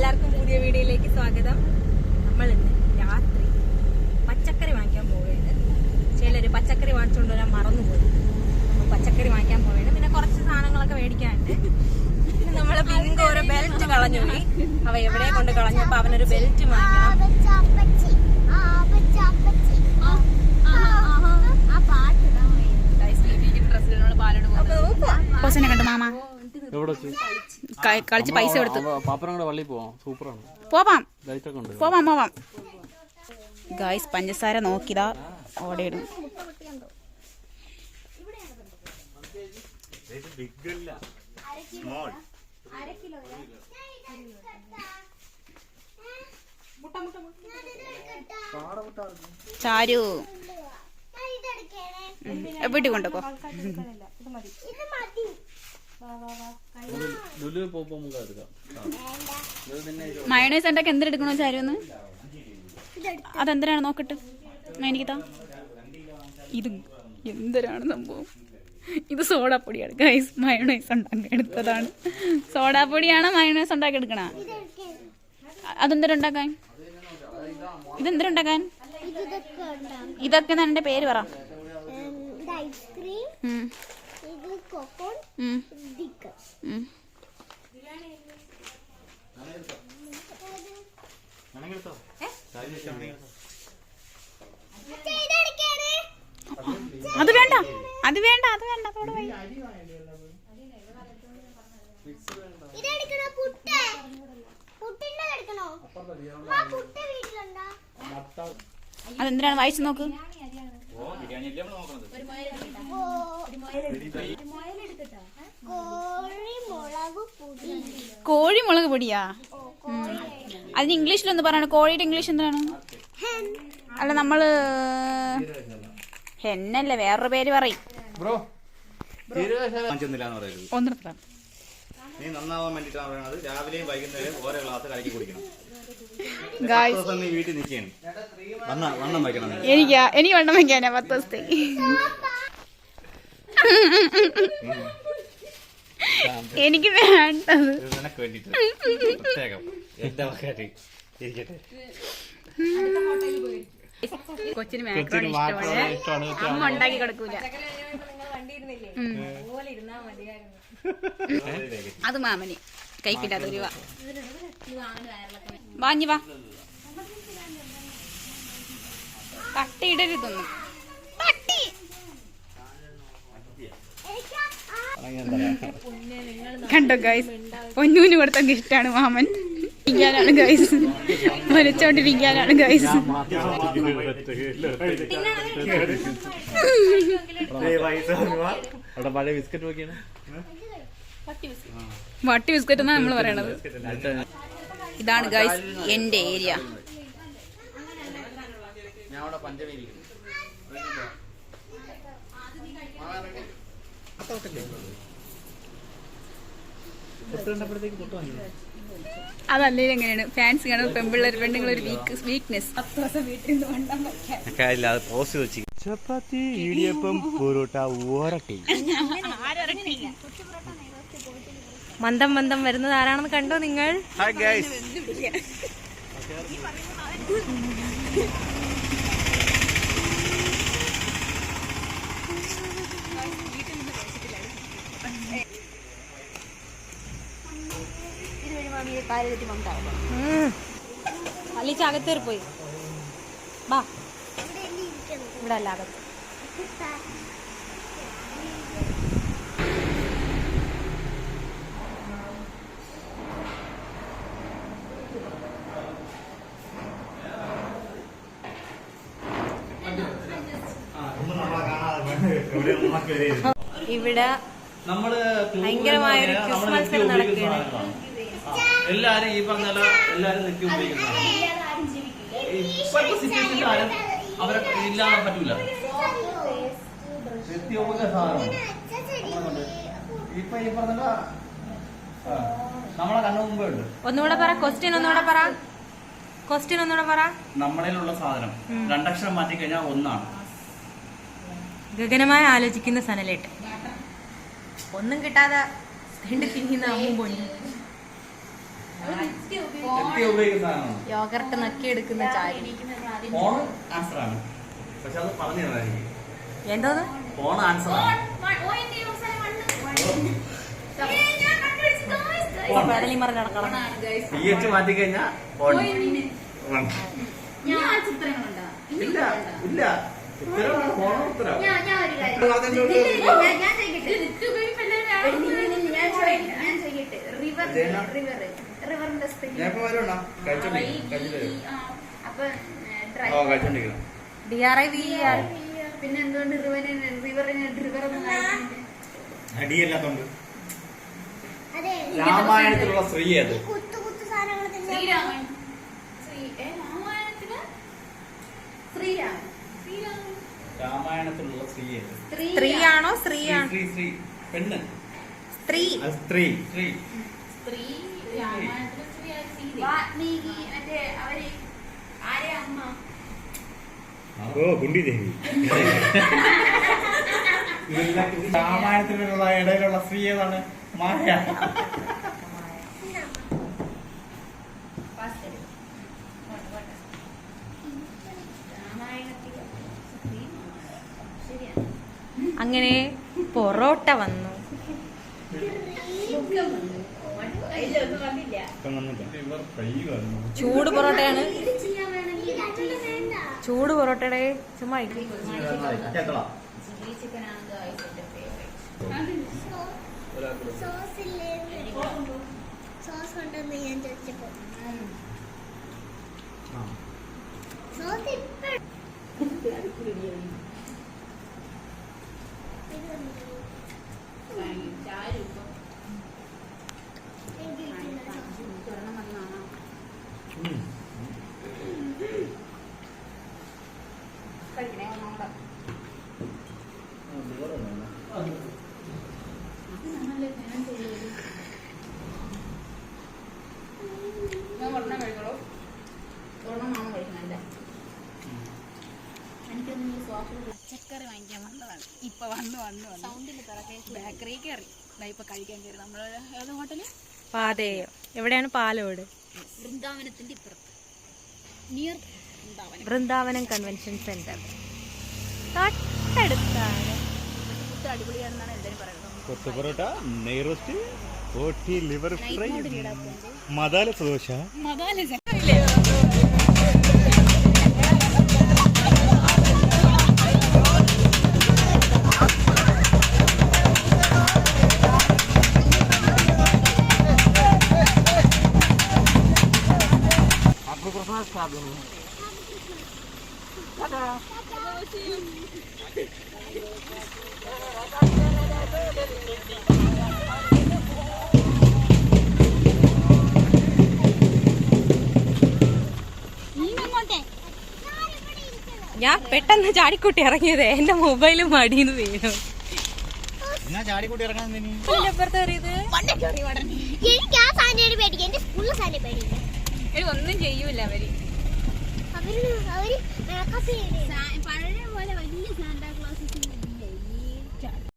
എല്ലാവർക്കും പുതിയ വീഡിയോയിലേക്ക് സ്വാഗതം. നമ്മൾ ഇന്ന് രാത്രി പച്ചക്കറി വാങ്ങിക്കാൻ പോവുകയാണ്. ചിലര് പച്ചക്കറി വാങ്ങിച്ചുകൊണ്ട് വരാൻ മറന്നുപോയി. നമ്മൾ പച്ചക്കറി വാങ്ങിക്കാൻ പോവുകയാണ്. പിന്നെ കുറച്ച് സാധനങ്ങളൊക്കെ മേടിക്കാനുണ്ട്. പിന്നെ നമ്മളെ ബിങ്ക് ഒരു ബെൽറ്റ് കളഞ്ഞു പോയി. അവ എവിടെ കൊണ്ട് കളഞ്ഞപ്പോ അവനൊരു ബെൽറ്റ് വാങ്ങിക്കണം. കണ്ടു മാമ കളിച്ച് പൈസ കൊടുത്തു. പോവാം പോവാം. ഗായ്സ് പഞ്ചസാര നോക്കിതാ ഓടയിടും. ചാരു വീട്ടിൽ കൊണ്ടുപോ. മയോണൈസ് ഉണ്ടാക്കി എന്തെടുക്കണോ ചാരുന്ന്? അതെന്തരാണ് നോക്കട്ട്. എനിക്കിതാ ഇത് എന്തരാണ് സംഭവം? ഇത് സോഡാപ്പൊടിയാണ് ഗൈസ്. മയോണൈസ് ഉണ്ടാക്കി എടുത്തതാണ്. സോഡാപ്പൊടിയാണ് മയോണൈസ് ഉണ്ടാക്കി എടുക്കണ. അതെന്തരുണ്ടാക്കാൻ? ഇതെന്തരുണ്ടാക്കാൻ? ഇതൊക്കെ എന്റെ പേര് പറ. അത് വേണ്ട അത് വേണ്ട അത് വേണ്ട. അതെന്തിനാണ് വായിച്ചു നോക്ക്. കോഴിമുളക് പൊടിയാ? അതിന് ഇംഗ്ലീഷിലൊന്ന് പറയണം. കോഴിയുടെ ഇംഗ്ലീഷ് എന്താണ്? അല്ല നമ്മള് ഹെന്നല്ലേ, വേറൊരു പേര് പറയും. ഒന്നെടുത്ത നീ നന്നാവാൻ വേണ്ടിട്ടാണ് പറയുന്നത്. രാവിലെയും വൈകുന്നേരം ഓരോ ഗ്ലാസ് കലക്കി കുടിക്കണം. വീട്ടിൽ നിൽക്കണം. വണ്ണം വയ്ക്കണം. എനിക്ക് വണ്ണം വയ്ക്കാനാ 10 ദിവസത്തേക്ക്. എനിക്ക് വേണ്ടത് നിനക്ക് വേണ്ടിട്ട് പ്രത്യേകം കൊച്ചിന് മാക്രോണി ഇഷ്ടമാണ്. അമ്മ ഉണ്ടാക്കി കൊടുക്കൂല. അത് മാമന് കൈക്കില്ലാത്ത ഒരു വാങ്ങി വാ. തട്ടിയിടരുതൊന്നും. തട്ടി കണ്ടോ ഗൈസ്? പൊന്നൂന് കൊടുത്തൊക്കെ ഇഷ്ടമാണ് മാമൻ. ഇരിക്കാനാണ് ഗൈസ്, വലിച്ചോണ്ടിരിക്കാനാണ് ഗൈസ്. വട്ടി ബിസ്ക്കറ്റ് എന്നാണ് നമ്മൾ പറയണത്. ഇതാണ് ഗൈസ് എന്റെ ഏരിയ. അതല്ലേ എങ്ങനെയാണ് ഫാൻസ് കാണുമ്പോൾ പെണ്ണുങ്ങൾ ഒരു വീക്ക്നെസ്. 10 ദിവസം വീട്ടിൽ നിന്ന് വണ്ണം വയ്ക്കാൻ ചപ്പാത്തി, ഇടിയപ്പം, പൊറോട്ട, മന്ദം മന്ദം വരുന്നത് ആരാണെന്ന് കണ്ടോ നിങ്ങൾ? അകത്തേറി പോയി ബാ. ഇവിടെ അല്ല അകത്ത്. ഇവിടെ ഭയങ്കരമായൊരു ക്വിസ് മത്സരം നടക്കുകയാണ്. എല്ലാരും ഈ പറഞ്ഞ എല്ലാരും നിൽക്കി ഉപയോഗിക്കുന്നതാണ്. ഇപ്പോഴത്തെ സിറ്റുവേഷനിൽ ആരും അവരെ ഇല്ലാതെ പറ്റൂല. നിത്യോപയോഗ സാധനം ഇപ്പൊ ഈ പറഞ്ഞ നമ്മളെ കണ്ണു മുമ്പേ ഉണ്ട്. ഒന്നുകൂടെ പറ. ക്വസ്റ്റ്യൻ ഒന്നുകൂടെ പറ. നമ്മളിലുള്ള സാധനം 2 അക്ഷരം മാറ്റി കഴിഞ്ഞാൽ 1 ആണ്. ഗഗനമായി ആലോചിക്കുന്ന സനലേട്ട്. ഒന്നും കിട്ടാതെ തിരിയുന്ന അമ്മ പോയി. നെറ്റ് ഉപയോഗിക്കുന്ന സാധനമാണ്. യോഗർട്ട് നക്കി എടുക്കുന്ന ചായ. ഫോൺ ആൻസർ ആണ്, പക്ഷെ അത് പറഞ്ഞു തരാം. എന്തോന്ന് ഫോൺ ആൻസർ ആണ്. PH മാറ്റി കഴിഞ്ഞാ ഇല്ല ഇല്ല ഉത്തരവാണ്, ഫോൺ ഉത്തരം. പിന്നെ എന്തുകൊണ്ട് അടിയല്ലാത്തോണ്ട്. രാമായണത്തിലുള്ള സ്ത്രീ ഏത്? രാമായണത്തിലുള്ള സ്ത്രീ ഏത്? സ്ത്രീയാണോ സ്ത്രീയാണോ? സ്ത്രീ സ്ത്രീ പെണ്ണ്. സ്ത്രീ സ്ത്രീ സ്ത്രീ ഓ ഗുണ്ടി ദേവി. രാമായണത്തിലുള്ള ഇടയിലുള്ള സ്ത്രീ ഏതാണ്? മായ. അങ്ങനെ പൊറോട്ട വന്നു. ചൂട് പൊറോട്ടയാണ്. ചൂട് പൊറോട്ടയുടെ ചുമ്മാ സോസ് ഉണ്ടെന്ന് ഞാൻ ചോദിച്ചപ്പോ പച്ചക്കറി വാങ്ങിക്കാൻ വന്നതാണ്. ഇപ്പൊ വന്നു ബേക്കറി കയറി ഇപ്പൊ കഴിക്കാൻ കയറി. നമ്മള് ഏത് ഹോട്ടല്? പാതയോ എവിടെയാണ്? പാലോട്. വൃന്ദാവനത്തിന്റെ ഇപ്പുറത്ത്, നിയർ വൃന്ദാവനം കൺവെൻഷൻ സെന്റർ തൊട്ടടുത്താണ്. ഫുഡ് അടിപൊളിയാണെന്നാണ് എല്ലാവരും പറയുന്നത്. കൊത്തു പൊറോട്ട, നെയ് റോസ്റ്റ്, ഓട്ടി ലിവർ ഫ്രൈ, മസാല ദോശ. ഞാൻ പെട്ടെന്ന് ചാടിക്കുട്ടി ഇറങ്ങിയത് എന്റെ മൊബൈലും മടിന്ന് വീണു. ചാടിക്കൂട്ടി ഇറങ്ങാൻ എനിക്ക് ആ സാധനം പേടിക്കും. എന്റെ സ്കൂളിലെ സാധനം പേടിക്കും. ഒന്നും ചെയ്യൂല അവര്. അവര് പഴയ പോലെ വലിയ സാന്റാ